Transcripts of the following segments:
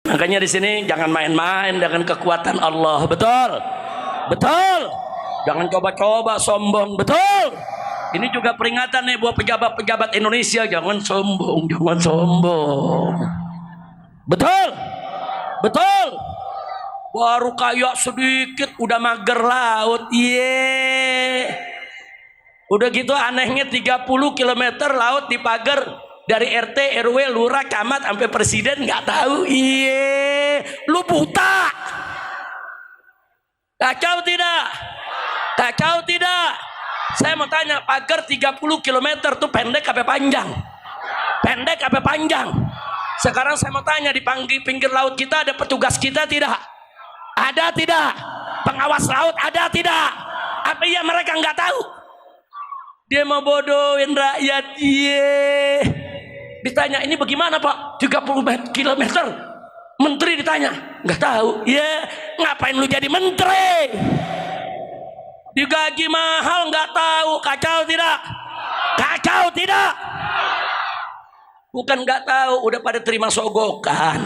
Makanya di sini jangan main-main dengan kekuatan Allah. Betul? Betul. Jangan coba-coba sombong. Betul. Ini juga peringatan nih buat pejabat-pejabat Indonesia, jangan sombong, jangan sombong. Betul? Betul. Baru kayak sedikit udah mager laut. Udah gitu anehnya 30 km laut dipagar. Dari RT, RW, lurah, camat sampai presiden nggak tahu. Lu buta. Kacau tidak? Kacau tidak? Saya mau tanya, pagar 30 km tuh pendek apa panjang? Pendek apa panjang? Sekarang saya mau tanya, di pinggir laut kita ada petugas kita tidak? Ada tidak? Pengawas laut ada tidak? Apa iya mereka nggak tahu? Dia mau bodohin rakyat. Ditanya, ini bagaimana Pak? 30 km. Menteri ditanya, nggak tahu. Ngapain lu jadi menteri? Digaji mahal nggak tahu. Kacau tidak? Kacau tidak? Bukan nggak tahu, udah pada terima sogokan.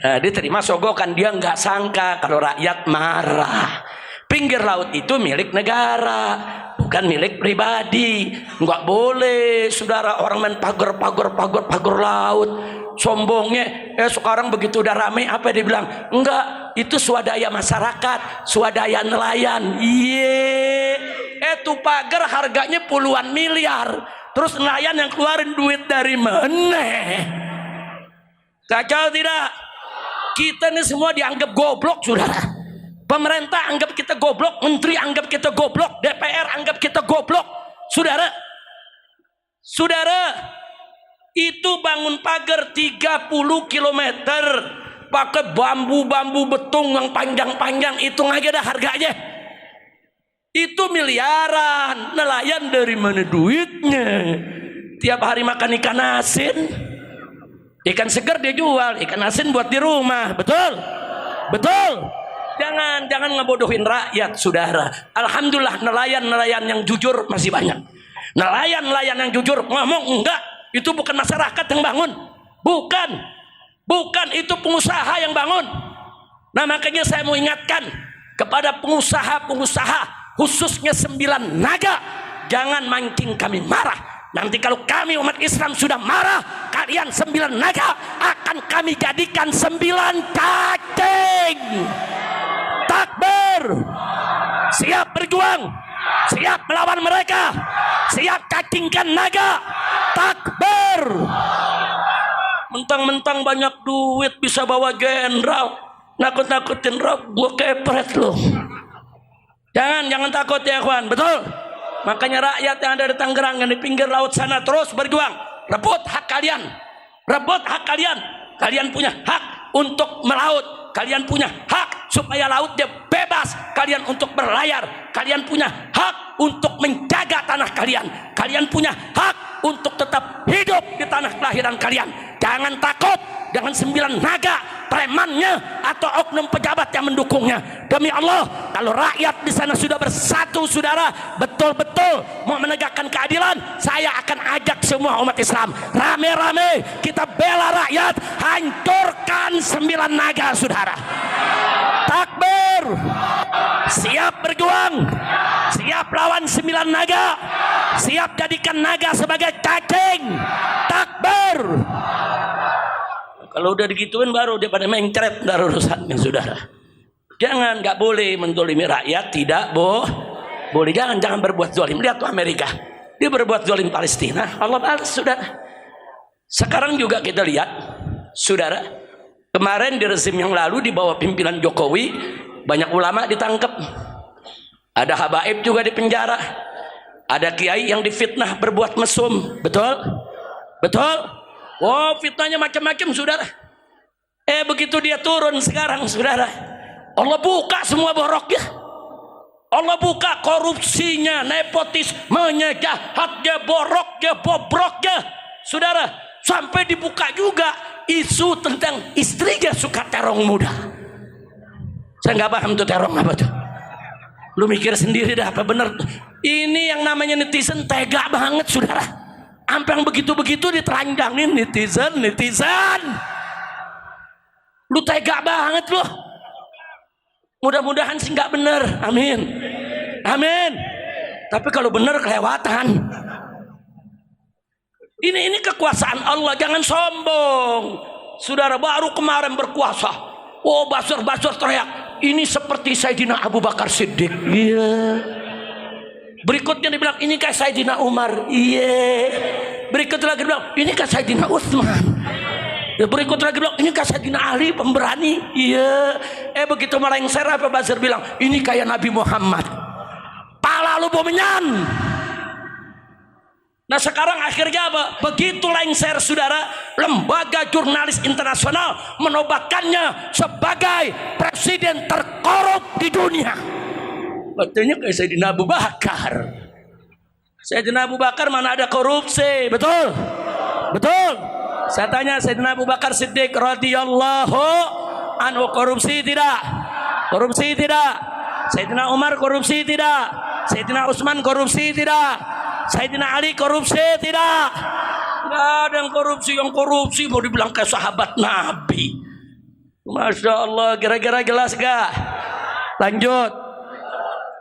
Nah, dia terima sogokan, dia nggak sangka kalau rakyat marah. Pinggir laut itu milik negara, bukan milik pribadi. Nggak boleh saudara orang main pagar laut. Sombongnya sekarang begitu udah rame apa dia bilang? Enggak, itu swadaya masyarakat, swadaya nelayan. Itu pagar harganya puluhan miliar, terus nelayan yang keluarin duit dari mana? Kacau tidak? Kita ini semua dianggap goblok saudara. Pemerintah anggap kita goblok, menteri anggap kita goblok, DPR anggap kita goblok. Saudara, itu bangun pagar 30 km pakai bambu betung yang panjang-panjang, hitung aja dah harganya. Itu miliaran. Nelayan dari mana duitnya? Tiap hari makan ikan asin, ikan segar dia jual, ikan asin buat di rumah. Betul? Betul? Jangan ngebodohin rakyat saudara. Alhamdulillah nelayan yang jujur masih banyak. Nelayan yang jujur ngomong enggak, itu bukan masyarakat yang bangun. Bukan itu pengusaha yang bangun. Nah makanya saya mau ingatkan kepada pengusaha khususnya 9 naga, jangan mancing kami marah. Nanti kalau kami umat Islam sudah marah, kalian 9 naga akan kami jadikan 9 cacing. Takbir. Siap berjuang, siap melawan mereka, siap cacingkan naga. Takbir. Mentang-mentang banyak duit bisa bawa jenderal, nakut-nakutin rob, gua kepret loh. Jangan takut ya kawan. Betul? Makanya rakyat yang ada di Tangerang, yang di pinggir laut sana, terus berjuang, rebut hak kalian. Rebut hak kalian. Kalian punya hak untuk melaut. Kalian punya hak supaya lautnya bebas. Kalian untuk berlayar. Kalian punya hak untuk menjaga tanah kalian. Kalian punya hak untuk tetap hidup di tanah kelahiran kalian. Jangan takut dengan 9 naga premannya atau oknum pejabat yang mendukungnya. Demi Allah, kalau rakyat di sana sudah bersatu saudara, betul-betul mau menegakkan keadilan, saya akan ajak semua umat Islam rame-rame kita bela rakyat, hancurkan 9 naga saudara. Takbir. Siap berjuang, siap lawan 9 naga, siap jadikan naga sebagai cacing. Takbir. Kalau udah digituin baru dia pada mencret dari urusannya saudara. Jangan, nggak boleh menzolimi rakyat, tidak boleh. Jangan berbuat zalim. Lihat tuh Amerika, dia berbuat zalim Palestina, Allah balas saudara. Sekarang juga kita lihat saudara, kemarin di rezim yang lalu di bawah pimpinan Jokowi banyak ulama ditangkap, ada habaib juga di penjara, ada kiai yang difitnah berbuat mesum. Betul? Oh, fitnahnya macam-macam saudara. Begitu dia turun sekarang saudara, Allah buka semua boroknya. Allah buka korupsinya, nepotismenya, jahatnya, boroknya, bobroknya saudara. Sampai dibuka juga isu tentang istrinya suka terong muda. Saya nggak paham tuh terong apa tuh. Lu mikir sendiri dah apa bener. Ini yang namanya netizen tega banget saudara. Sampai yang begitu-begitu ditelanjangin netizen. Lu tega banget lu. Mudah-mudahan sih nggak bener. Amin. Amin. Tapi kalau bener kelewatan. Ini kekuasaan Allah, jangan sombong. Saudara baru kemarin berkuasa. Oh, basur-basur teriak, ini seperti Sayyidina Abu Bakar Siddiq. Iya. Berikutnya dibilang, ini kayak Sayyidina Umar. Iya. Berikutnya lagi bilang, ini kayak Sayyidina Utsman. Berikut lagi bilang, ini kayak Sayyidina Ali pemberani. Iya. Begitu melengsar apa Basir bilang, ini kayak Nabi Muhammad. Pala lu bomenyan. Nah sekarang akhirnya apa? Begitu lengser saudara, lembaga jurnalis internasional menobatkannya sebagai presiden terkorup di dunia. Katanya kayak Sayyidina Abu Bakar. Sayyidina Abu Bakar mana ada korupsi, betul? Betul. Saya tanya Sayyidina Abu Bakar Siddiq radhiyallahu anhu korupsi tidak? Korupsi tidak? Sayyidina Umar korupsi tidak? Sayyidina Utsman korupsi tidak? Sayyidina Ali korupsi tidak? Nggak ada yang korupsi. Yang korupsi mau dibilang kayak sahabat Nabi. Masya Allah, kira-kira jelas gak? Lanjut.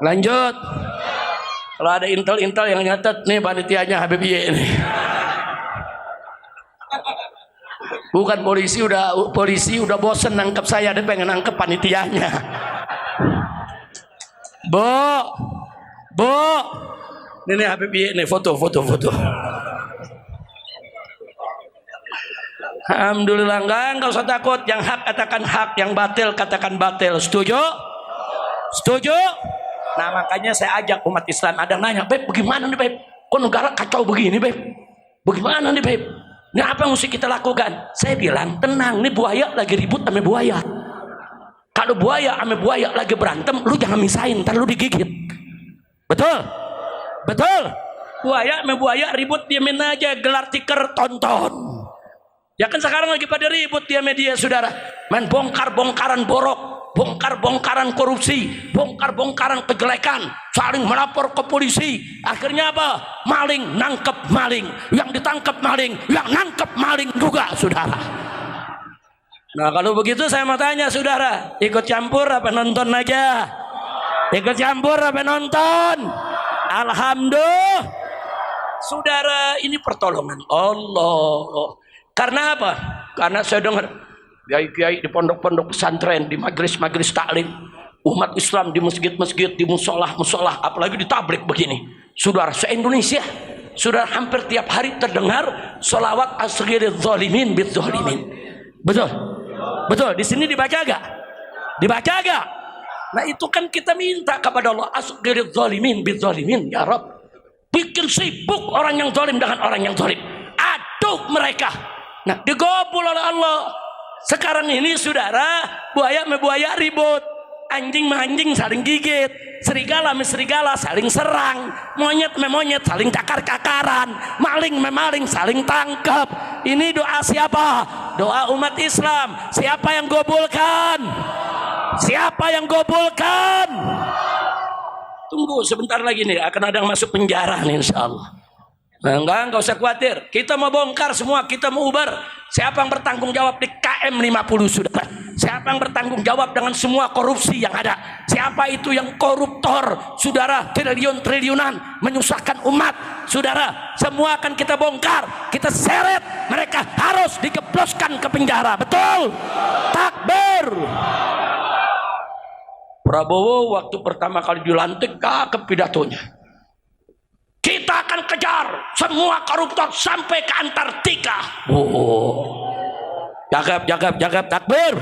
Lanjut. Kalau ada intel-intel yang nyatet nih panitianya Habib Y ini. Bukan polisi udah bosen nangkep saya, dia pengen nangkep panitianya. Bu. Ini Habib Y ini foto. Alhamdulillah, enggak usah takut. Yang hak katakan hak, yang batil katakan batil. Setuju? Setuju? Nah makanya saya ajak umat Islam. Ada nanya, Beb bagaimana nih Beb? Kok negara kacau begini Beb? Bagaimana nih Beb? Ini apa yang mesti kita lakukan? Saya bilang tenang, nih buaya lagi ribut sama buaya. Kalau buaya sama buaya lagi berantem, lu jangan misahin, ntar lu digigit. Betul? Betul? Buaya sama buaya ribut, diamin aja, gelar tiker tonton. Ya kan sekarang lagi pada ribut dia media saudara. Main bongkar-bongkaran borok, bongkar-bongkaran korupsi, bongkar-bongkaran kejelekan, saling melapor ke polisi. Akhirnya apa? Maling nangkep maling, yang ditangkap maling, yang nangkep maling juga saudara. Nah kalau begitu saya mau tanya saudara, ikut campur apa nonton aja? Ikut campur apa nonton? Alhamdulillah. Saudara, ini pertolongan Allah. Karena apa? Karena saya dengar kiai-kiai di pondok-pondok pesantren, di majelis-majelis taklim, umat Islam di masjid-masjid, di musolah-musolah, apalagi di tablik begini. Saudara, se-Indonesia, saudara hampir tiap hari terdengar sholawat asghiril zalimin bid zalimin. Betul? Betul, di sini dibaca gak? Dibaca gak? Nah itu kan kita minta kepada Allah, asghiril zalimin bid zalimin, ya Rabb. Bikin sibuk orang yang zalim dengan orang yang zalim. Aduk mereka. Nah digobul oleh Allah. Sekarang ini saudara, buaya sama buaya ribut, anjing sama anjing saling gigit, serigala sama serigala saling serang, monyet sama monyet saling cakar-cakaran, maling sama maling saling tangkap. Ini doa siapa? Doa umat Islam. Siapa yang gobulkan? Siapa yang gobulkan? Tunggu sebentar lagi nih, akan ada yang masuk penjara nih insyaallah. Nah, enggak usah khawatir. Kita mau bongkar semua, kita mau ubar. Siapa yang bertanggung jawab di KM 50 saudara? Siapa yang bertanggung jawab dengan semua korupsi yang ada? Siapa itu yang koruptor saudara, triliun-triliunan menyusahkan umat saudara? Semua akan kita bongkar, kita seret. Mereka harus digebloskan ke penjara. Betul? Takbir. Prabowo waktu pertama kali dilantik cakep pidatonya. Kita akan kejar semua koruptor sampai ke Antartika. Cakep, takbir.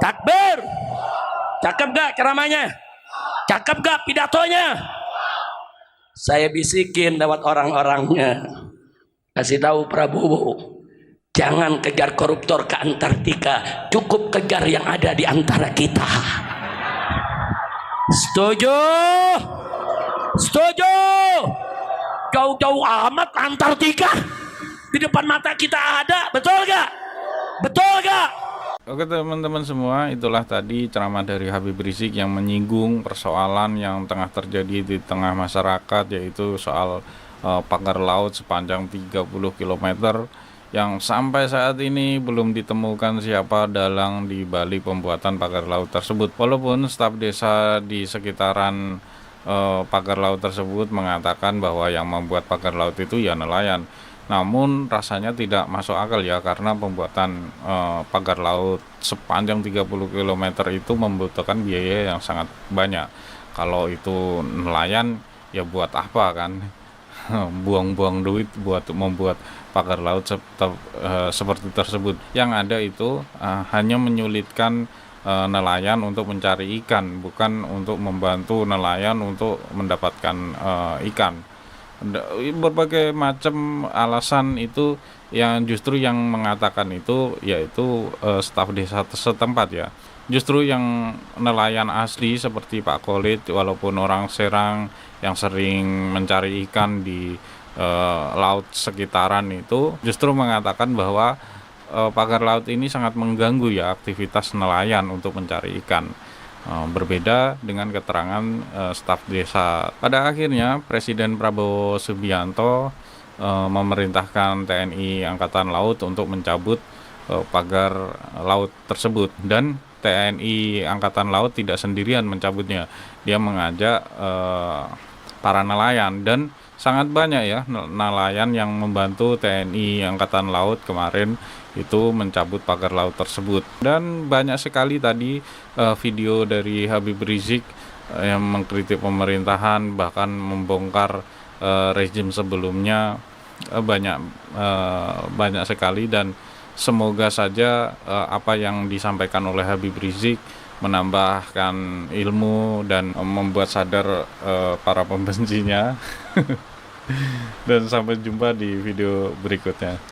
Takbir. Cakep gak ceramahnya? Cakep gak pidatonya? Saya bisikin lewat orang-orangnya. Kasih tahu Prabowo, jangan kejar koruptor ke Antartika, cukup kejar yang ada di antara kita. Setuju? Setuju? Jauh-jauh amat Antartika di depan mata kita ada, betul gak? Betul gak? Oke teman-teman semua, itulah tadi ceramah dari Habib Rizik yang menyinggung persoalan yang tengah terjadi di tengah masyarakat, yaitu soal pagar laut sepanjang 30 km yang sampai saat ini belum ditemukan siapa dalang di balik pembuatan pagar laut tersebut. Walaupun staf desa di sekitaran pagar laut tersebut mengatakan bahwa yang membuat pagar laut itu ya nelayan. Namun rasanya tidak masuk akal ya, karena pembuatan pagar laut sepanjang 30 km itu membutuhkan biaya yang sangat banyak. Kalau itu nelayan ya buat apa kan? Buang-buang duit buat membuat pagar laut seperti tersebut. Yang ada itu hanya menyulitkan nelayan untuk mencari ikan, bukan untuk membantu nelayan untuk mendapatkan ikan. Berbagai macam alasan itu yang justru yang mengatakan itu yaitu staf desa setempat ya. Justru yang nelayan asli seperti Pak Kolit, walaupun orang Serang yang sering mencari ikan di laut sekitaran itu, justru mengatakan bahwa pagar laut ini sangat mengganggu ya aktivitas nelayan untuk mencari ikan. Berbeda dengan keterangan staf desa. Pada akhirnya Presiden Prabowo Subianto memerintahkan TNI Angkatan Laut untuk mencabut pagar laut tersebut, dan TNI Angkatan Laut tidak sendirian mencabutnya. Dia mengajak para nelayan, dan sangat banyak ya nelayan yang membantu TNI Angkatan Laut kemarin itu mencabut pagar laut tersebut. Dan banyak sekali tadi video dari Habib Rizik yang mengkritik pemerintahan, bahkan membongkar rezim sebelumnya. Banyak sekali, dan semoga saja apa yang disampaikan oleh Habib Rizik menambahkan ilmu dan membuat sadar para pembencinya. Dan sampai jumpa di video berikutnya.